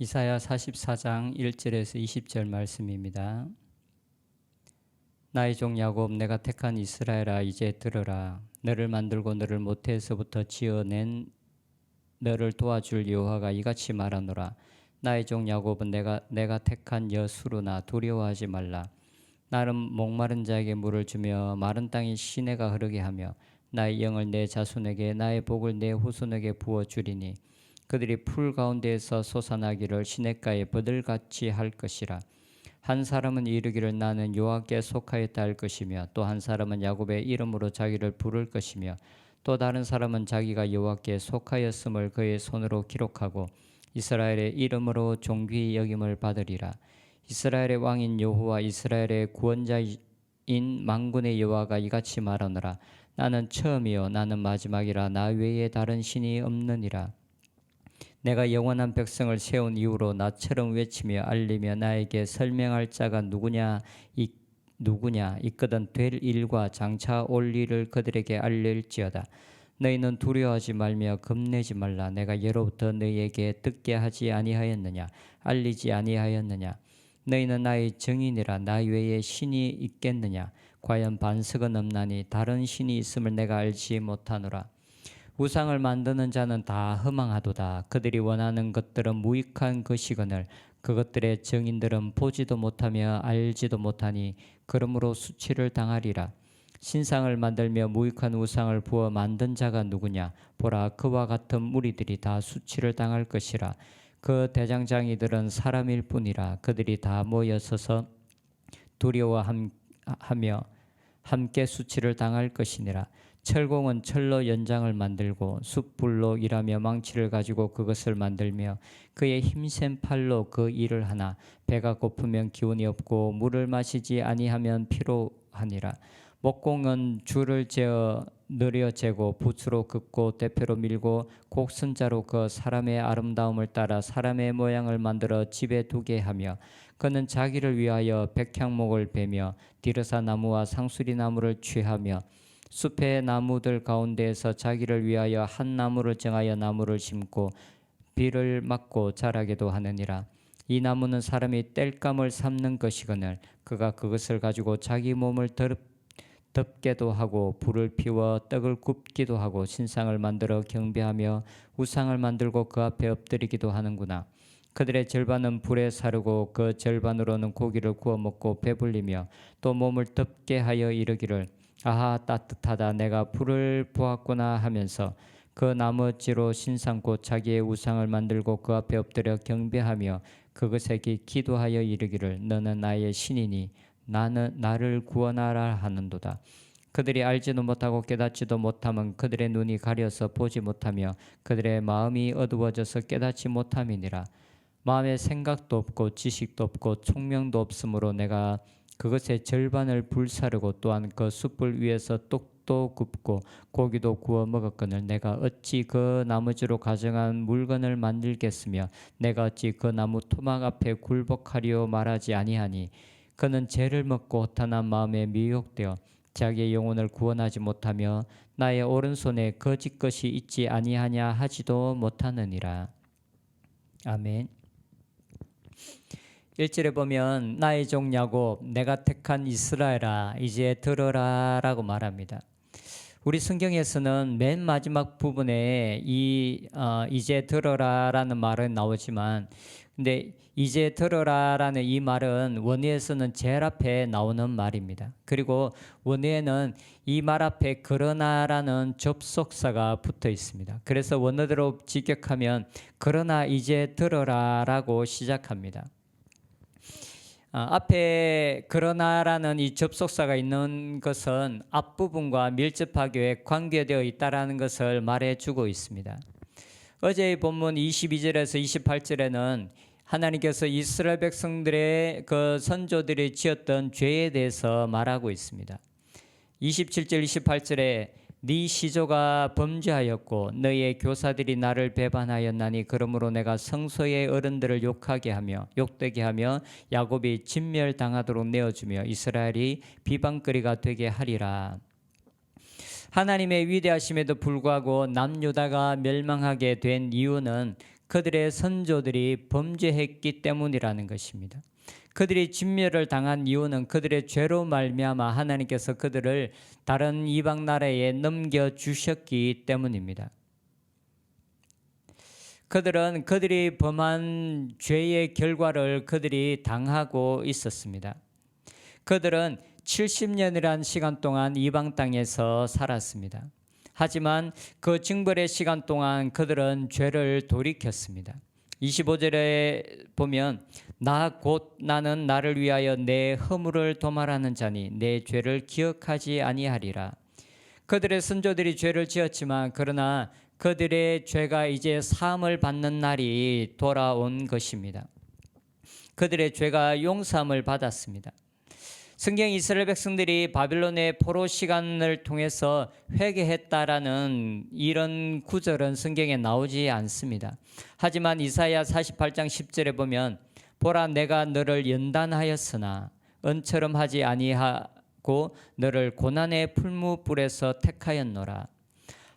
이사야 44장 1절에서 20절 말씀입니다. 나의 종 야곱, 내가 택한 이스라엘아, 이제 들으라. 너를 만들고 너를 모태에서부터 지어낸 너를 도와줄 여호와가 이같이 말하노라. 나의 종 야곱은 내가 택한 여수루나 두려워하지 말라. 나는 목마른 자에게 물을 주며 마른 땅에 시내가 흐르게 하며 나의 영을 내 자손에게 나의 복을 내 후손에게 부어 주리니 그들이 풀 가운데에서 솟아나기를 시냇가에 버들같이 할 것이라. 한 사람은 이르기를 나는 여호와께 속하였다 할 것이며 또 한 사람은 야곱의 이름으로 자기를 부를 것이며 또 다른 사람은 자기가 여호와께 속하였음을 그의 손으로 기록하고 이스라엘의 이름으로 존귀히 여김을 받으리라. 이스라엘의 왕인 여호와, 이스라엘의 구원자인 만군의 여호와가 이같이 말하노라. 나는 처음이요 나는 마지막이라. 나 외에 다른 신이 없느니라. 내가 영원한 백성을 세운 이후로 나처럼 외치며 알리며 나에게 설명할 자가 누구냐 있거든 될 일과 장차 올 일을 그들에게 알릴지어다. 너희는 두려워하지 말며 겁내지 말라. 내가 예로부터 너희에게 듣게 하지 아니하였느냐, 알리지 아니하였느냐. 너희는 나의 증인이라. 나 외에 신이 있겠느냐. 과연 반석은 없나니 다른 신이 있음을 내가 알지 못하노라. 우상을 만드는 자는 다 허망하도다. 그들이 원하는 것들은 무익한 것이거늘 그것들의 증인들은 보지도 못하며 알지도 못하니 그러므로 수치를 당하리라. 신상을 만들며 무익한 우상을 부어 만든 자가 누구냐. 보라, 그와 같은 무리들이 다 수치를 당할 것이라. 그 대장장이들은 사람일 뿐이라. 그들이 다 모여서서 두려워하며 함께 수치를 당할 것이니라. 철공은 철로 연장을 만들고 숯불로 일하며 망치를 가지고 그것을 만들며 그의 힘센 팔로 그 일을 하나. 배가 고프면 기운이 없고 물을 마시지 아니하면 피로하니라. 목공은 줄을 재어 느려 재고 붓으로 긋고 대표로 밀고 곡선자로 그 사람의 아름다움을 따라 사람의 모양을 만들어 집에 두게 하며 그는 자기를 위하여 백향목을 베며 디르사 나무와 상수리 나무를 취하며 숲의 나무들 가운데에서 자기를 위하여 한 나무를 정하여 나무를 심고 비를 맞고 자라게도 하느니라. 이 나무는 사람이 땔감을 삼는 것이거늘 그가 그것을 가지고 자기 몸을 덮게도 하고 불을 피워 떡을 굽기도 하고 신상을 만들어 경배하며 우상을 만들고 그 앞에 엎드리기도 하는구나. 그들의 절반은 불에 사르고 그 절반으로는 고기를 구워 먹고 배불리며 또 몸을 덮게 하여 이르기를 아하 따뜻하다 내가 불을 보았구나 하면서 그 나머지로 신상 곧 자기의 우상을 만들고 그 앞에 엎드려 경배하며 그것에 기도하여 이르기를 너는 나의 신이니 나를 구원하라 하는도다. 그들이 알지도 못하고 깨닫지도 못하면 그들의 눈이 가려서 보지 못하며 그들의 마음이 어두워져서 깨닫지 못함이니라. 마음에 생각도 없고 지식도 없고 총명도 없으므로 내가 그것의 절반을 불사르고 또한 그 숯불 위에서 떡도 굽고 고기도 구워 먹었거늘 내가 어찌 그 나머지로 가정한 물건을 만들겠으며 내가 어찌 그 나무 토막 앞에 굴복하리오 말하지 아니하니 그는 죄를 먹고 허탄한 마음에 미혹되어 자기의 영혼을 구원하지 못하며 나의 오른손에 거짓 것이 있지 아니하냐 하지도 못하느니라. 아멘. 1절에 보면 나의 종 야곱, 내가 택한 이스라엘아 이제 들어라 라고 말합니다. 우리 성경에서는 맨 마지막 부분에 이제 들어라 라는 말은 나오지만 근데 이제 들어라라는 이 말은 원어에서는 제일 앞에 나오는 말입니다. 그리고 원어에는 이 말 앞에 그러나라는 접속사가 붙어 있습니다. 그래서 원어대로 직역하면 그러나 이제 들어라라고 시작합니다. 앞에 그러나라는 이 접속사가 있는 것은 앞부분과 밀접하게 관계되어 있다는 것을 말해주고 있습니다. 어제의 본문 22절에서 28절에는 하나님께서 이스라엘 백성들의 그 선조들이 지었던 죄에 대해서 말하고 있습니다. 27절 28절에 네 시조가 범죄하였고 너희의 교사들이 나를 배반하였나니 그러므로 내가 성소의 어른들을 욕되게 하며 야곱이 진멸당하도록 내어주며 이스라엘이 비방거리가 되게 하리라. 하나님의 위대하심에도 불구하고 남유다가 멸망하게 된 이유는 그들의 선조들이 범죄했기 때문이라는 것입니다. 그들이 진멸을 당한 이유는 그들의 죄로 말미암아 하나님께서 그들을 다른 이방 나라에 넘겨주셨기 때문입니다. 그들은 그들이 범한 죄의 결과를 그들이 당하고 있었습니다. 그들은 70년이라는 시간 동안 이방 땅에서 살았습니다. 하지만 그 징벌의 시간 동안 그들은 죄를 돌이켰습니다. 25절에 보면 나는 나를 위하여 내 허물을 도말하는 자니 내 죄를 기억하지 아니하리라. 그들의 선조들이 죄를 지었지만 그러나 그들의 죄가 이제 사함을 받는 날이 돌아온 것입니다. 그들의 죄가 용서함을 받았습니다. 성경 이스라엘 백성들이 바빌론의 포로 시간을 통해서 회개했다라는 이런 구절은 성경에 나오지 않습니다. 하지만 이사야 48장 10절에 보면 보라 내가 너를 연단하였으나 은처럼 하지 아니하고 너를 고난의 풀무불에서 택하였노라.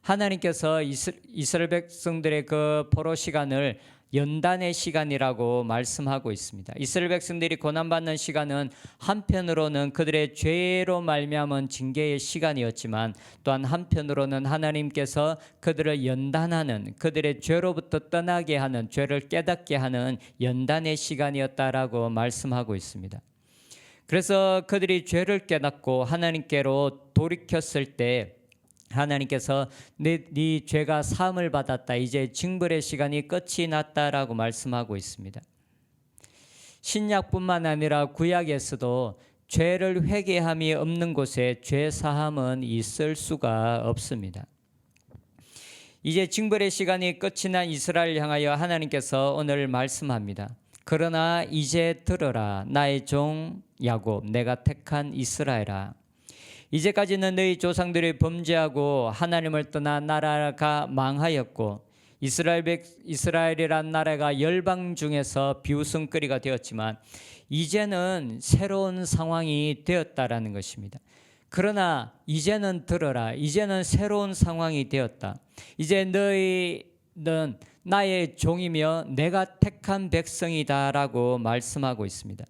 하나님께서 이스라엘 백성들의 그 포로 시간을 연단의 시간이라고 말씀하고 있습니다. 이스라엘 백성들이 고난받는 시간은 한편으로는 그들의 죄로 말미암은 징계의 시간이었지만 또한 한편으로는 하나님께서 그들을 연단하는, 그들의 죄로부터 떠나게 하는, 죄를 깨닫게 하는 연단의 시간이었다라고 말씀하고 있습니다. 그래서 그들이 죄를 깨닫고 하나님께로 돌이켰을 때 하나님께서 네 죄가 사함을 받았다. 이제 징벌의 시간이 끝이 났다라고 말씀하고 있습니다. 신약뿐만 아니라 구약에서도 죄를 회개함이 없는 곳에 죄 사함은 있을 수가 없습니다. 이제 징벌의 시간이 끝이 난 이스라엘을 향하여 하나님께서 오늘 말씀합니다. 그러나 이제 들어라 나의 종 야곱 내가 택한 이스라엘아. 이제까지는 너희 조상들이 범죄하고 하나님을 떠나 나라가 망하였고 이스라엘이란 나라가 열방 중에서 비웃음거리가 되었지만 이제는 새로운 상황이 되었다라는 것입니다. 그러나 이제는 들어라. 이제는 새로운 상황이 되었다. 이제 너희는 나의 종이며 내가 택한 백성이다라고 말씀하고 있습니다.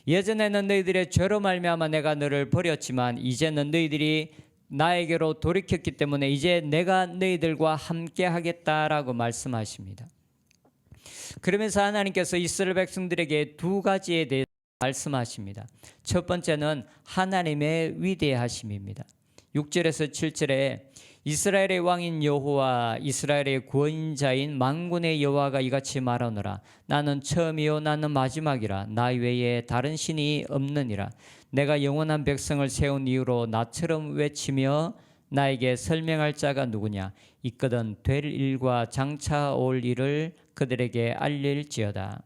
예전에는 너희들의 죄로 말미암아 내가 너를 버렸지만 이제는 너희들이 나에게로 돌이켰기 때문에 이제 내가 너희들과 함께 하겠다라고 말씀하십니다. 그러면서 하나님께서 이스라엘 백성들에게 두 가지에 대해 말씀하십니다. 첫 번째는 하나님의 위대하심입니다. 6절에서 7절에 이스라엘의 왕인 여호와 이스라엘의 구원자인 만군의 여호와가 이같이 말하노라. 나는 처음이요 나는 마지막이라. 나 외에 다른 신이 없느니라. 내가 영원한 백성을 세운 이후로 나처럼 외치며 나에게 설명할 자가 누구냐. 있거든 될 일과 장차 올 일을 그들에게 알릴지어다.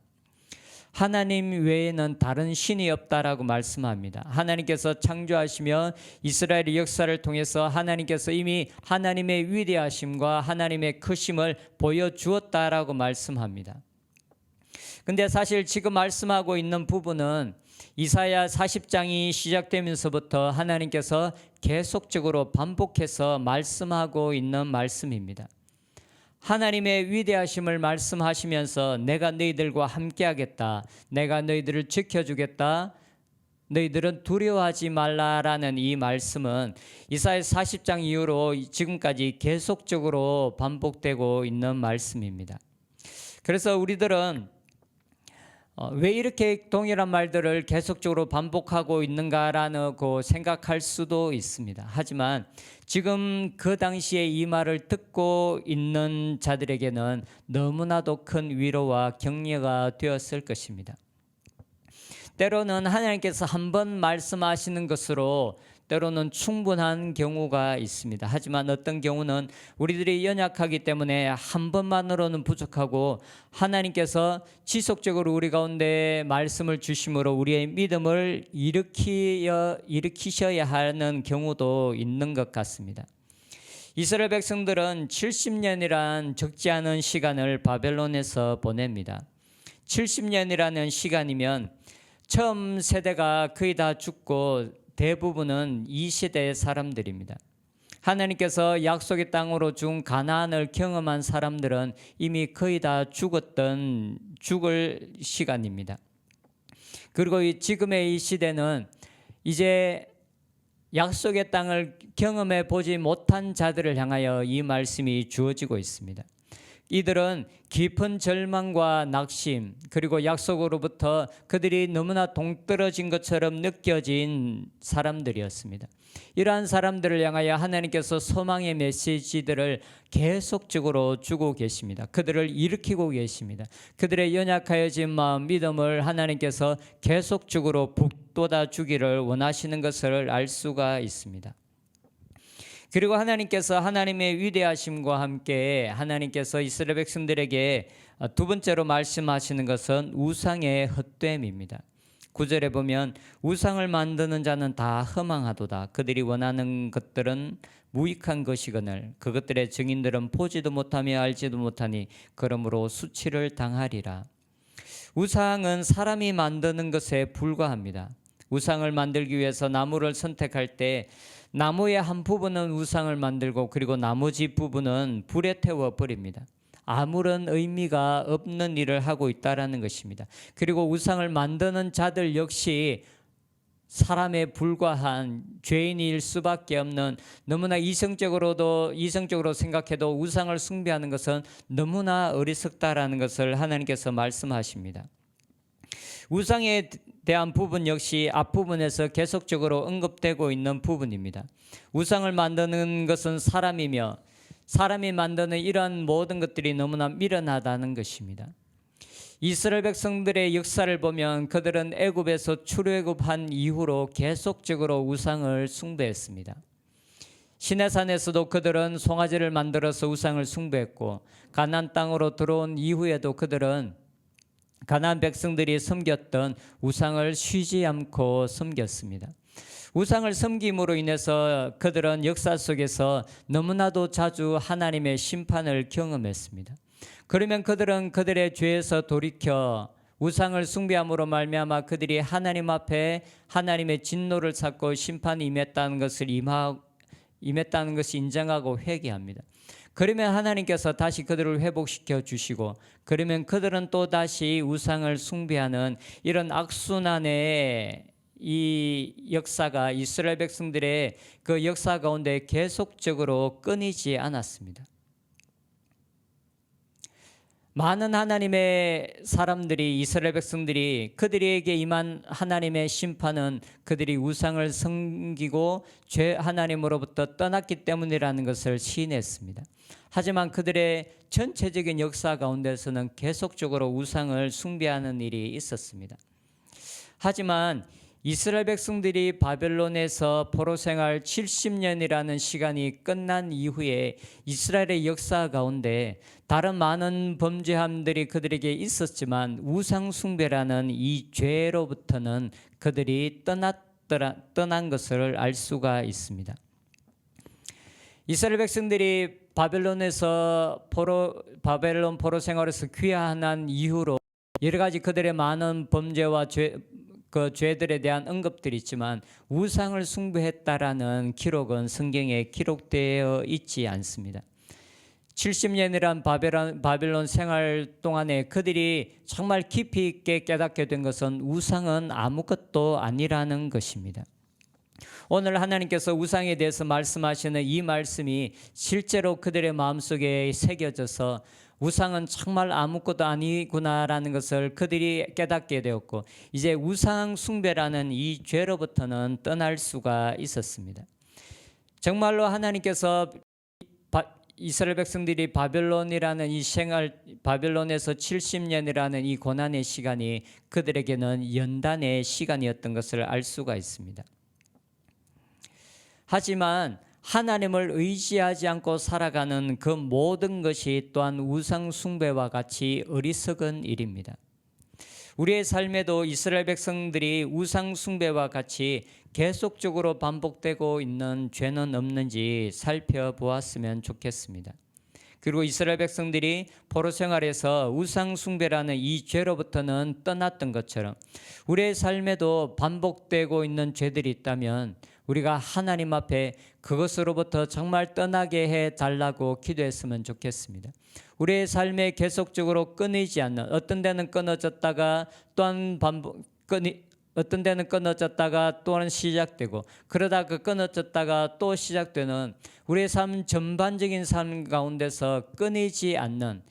하나님 외에는 다른 신이 없다라고 말씀합니다. 하나님께서 창조하시며 이스라엘의 역사를 통해서 하나님께서 이미 하나님의 위대하심과 하나님의 크심을 보여주었다라고 말씀합니다. 근데 사실 지금 말씀하고 있는 부분은 이사야 40장이 시작되면서부터 하나님께서 계속적으로 반복해서 말씀하고 있는 말씀입니다. 하나님의 위대하심을 말씀하시면서 내가 너희들과 함께하겠다. 내가 너희들을 지켜주겠다. 너희들은 두려워하지 말라라는 이 말씀은 이사야 40장 이후로 지금까지 계속적으로 반복되고 있는 말씀입니다. 그래서 우리들은 왜 이렇게 동일한 말들을 계속적으로 반복하고 있는가라고 생각할 수도 있습니다. 하지만 지금 그 당시에 이 말을 듣고 있는 자들에게는 너무나도 큰 위로와 격려가 되었을 것입니다. 때로는 하나님께서 한 번 말씀하시는 것으로 때로는 충분한 경우가 있습니다. 하지만 어떤 경우는 우리들이 연약하기 때문에 한 번만으로는 부족하고 하나님께서 지속적으로 우리 가운데 말씀을 주심으로 우리의 믿음을 일으키셔야 하는 경우도 있는 것 같습니다. 이스라엘 백성들은 70년이란 적지 않은 시간을 바벨론에서 보냅니다. 70년이라는 시간이면 처음 세대가 거의 다 죽고 대부분은 이 시대의 사람들입니다. 하나님께서 약속의 땅으로 준 가나안을 경험한 사람들은 이미 거의 다 죽을 시간입니다. 그리고 지금의 이 시대는 이제 약속의 땅을 경험해 보지 못한 자들을 향하여 이 말씀이 주어지고 있습니다. 이들은 깊은 절망과 낙심, 그리고 약속으로부터 그들이 너무나 동떨어진 것처럼 느껴진 사람들이었습니다. 이러한 사람들을 향하여 하나님께서 소망의 메시지들을 계속적으로 주고 계십니다. 그들을 일으키고 계십니다. 그들의 연약하여진 마음, 믿음을 하나님께서 계속적으로 북돋아 주기를 원하시는 것을 알 수가 있습니다. 그리고 하나님께서 하나님의 위대하심과 함께 하나님께서 이스라엘 백성들에게 두 번째로 말씀하시는 것은 우상의 헛됨입니다. 9절에 보면 우상을 만드는 자는 다 허망하도다. 그들이 원하는 것들은 무익한 것이거늘 그것들의 증인들은 보지도 못하며 알지도 못하니 그러므로 수치를 당하리라. 우상은 사람이 만드는 것에 불과합니다. 우상을 만들기 위해서 나무를 선택할 때 나무의 한 부분은 우상을 만들고 그리고 나머지 부분은 불에 태워 버립니다. 아무런 의미가 없는 일을 하고 있다라는 것입니다. 그리고 우상을 만드는 자들 역시 사람에 불과한 죄인일 수밖에 없는, 너무나 이성적으로 생각해도 우상을 숭배하는 것은 너무나 어리석다라는 것을 하나님께서 말씀하십니다. 우상에 대한 부분 역시 앞부분에서 계속적으로 언급되고 있는 부분입니다. 우상을 만드는 것은 사람이며 사람이 만드는 이러한 모든 것들이 너무나 미련하다는 것입니다. 이스라엘 백성들의 역사를 보면 그들은 애굽에서 출애굽한 이후로 계속적으로 우상을 숭배했습니다. 시내산에서도 그들은 송아지를 만들어서 우상을 숭배했고, 가나안 땅으로 들어온 이후에도 그들은 가나안 백성들이 섬겼던 우상을 쉬지 않고 섬겼습니다. 우상을 섬김으로 인해서 그들은 역사 속에서 너무나도 자주 하나님의 심판을 경험했습니다. 그러면 그들은 그들의 죄에서 돌이켜 우상을 숭배함으로 말미암아 그들이 하나님 앞에 하나님의 진노를 샀고 심판이 임했다는 것을 인정하고 회개합니다. 그러면 하나님께서 다시 그들을 회복시켜 주시고, 그러면 그들은 또 다시 우상을 숭배하는 이런 악순환의 이 역사가 이스라엘 백성들의 그 역사 가운데 계속적으로 끊이지 않았습니다. 많은 하나님의 사람들이, 이스라엘 백성들이, 그들에게 임한 하나님의 심판은 그들이 우상을 섬기고 하나님으로부터 떠났기 때문이라는 것을 시인했습니다. 하지만 그들의 전체적인 역사 가운데서는 계속적으로 우상을 숭배하는 일이 있었습니다. 하지만 이스라엘 백성들이 바벨론에서 포로 생활 70년이라는 시간이 끝난 이후에 이스라엘의 역사 가운데 다른 많은 범죄함들이 그들에게 있었지만 우상 숭배라는 이 죄로부터는 그들이 떠난 것을 알 수가 있습니다. 이스라엘 백성들이 바벨론 포로 생활에서 귀환한 이후로 여러 가지 그들의 많은 범죄와 그 죄들에 대한 언급들이 있지만 우상을 숭배했다라는 기록은 성경에 기록되어 있지 않습니다. 70년이란 바벨론 생활 동안에 그들이 정말 깊이 있게 깨닫게 된 것은 우상은 아무것도 아니라는 것입니다. 오늘 하나님께서 우상에 대해서 말씀하시는 이 말씀이 실제로 그들의 마음속에 새겨져서 우상은 정말 아무것도 아니구나라는 것을 그들이 깨닫게 되었고, 이제 우상 숭배라는 이 죄로부터는 떠날 수가 있었습니다. 정말로 하나님께서 이스라엘 백성들이 바벨론에서 70년이라는 이 고난의 시간이 그들에게는 연단의 시간이었던 것을 알 수가 있습니다. 하지만 하나님을 의지하지 않고 살아가는 그 모든 것이 또한 우상 숭배와 같이 어리석은 일입니다. 우리의 삶에도 이스라엘 백성들이 우상 숭배와 같이 계속적으로 반복되고 있는 죄는 없는지 살펴보았으면 좋겠습니다. 그리고 이스라엘 백성들이 포로 생활에서 우상 숭배라는 이 죄로부터는 떠났던 것처럼 우리의 삶에도 반복되고 있는 죄들이 있다면 우리가 하나님 앞에 그것으로부터 정말 떠나게 해달라고 기도했으면 좋겠습니다. 우리의 삶에 계속적으로 끊이지 않는, 어떤 데는 끊어졌다가 또한 어떤 데는 끊어졌다가 또한 시작되고, 그러다 그 끊어졌다가 또 시작되는 우리의 삶 전반적인 삶 가운데서 끊어지지 않는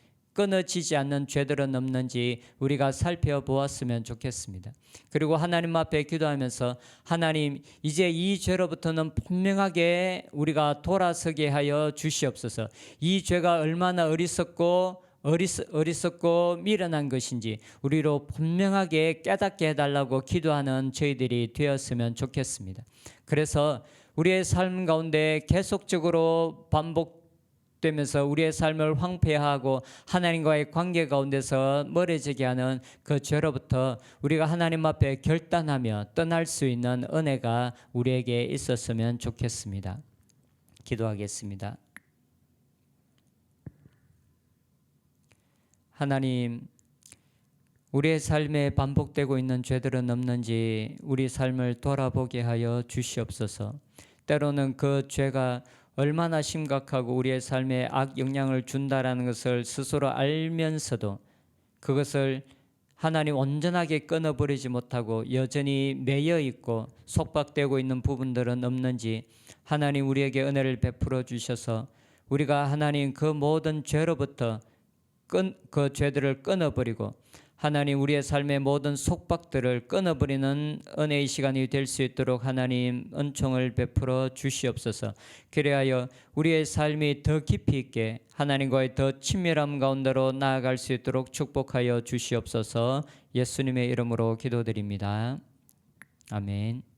죄들은 없는지 우리가 살펴보았으면 좋겠습니다. 그리고 하나님 앞에 기도하면서 하나님, 이제 이 죄로부터는 분명하게 우리가 돌아서게 하여 주시옵소서. 이 죄가 얼마나 어리석고 미련한 것인지 우리로 분명하게 깨닫게 해달라고 기도하는 저희들이 되었으면 좋겠습니다. 그래서 우리의 삶 가운데 계속적으로 반복되면서 우리의 삶을 황폐화하고 하나님과의 관계 가운데서 멀어지게 하는 그 죄로부터 우리가 하나님 앞에 결단하며 떠날 수 있는 은혜가 우리에게 있었으면 좋겠습니다. 기도하겠습니다. 하나님, 우리의 삶에 반복되고 있는 죄들은 없는지 우리 삶을 돌아보게 하여 주시옵소서. 때로는 그 죄가 얼마나 심각하고 우리의 삶에 악영향을 준다라는 것을 스스로 알면서도 그것을 하나님 온전하게 끊어버리지 못하고 여전히 매여 있고 속박되고 있는 부분들은 없는지 하나님 우리에게 은혜를 베풀어 주셔서 우리가 하나님 그 모든 죄로부터 그 죄들을 끊어버리고 하나님 우리의 삶의 모든 속박들을 끊어버리는 은혜의 시간이 될 수 있도록 하나님 은총을 베풀어 주시옵소서. 그리하여 우리의 삶이 더 깊이 있게 하나님과의 더 친밀함 가운데로 나아갈 수 있도록 축복하여 주시옵소서. 예수님의 이름으로 기도드립니다. 아멘.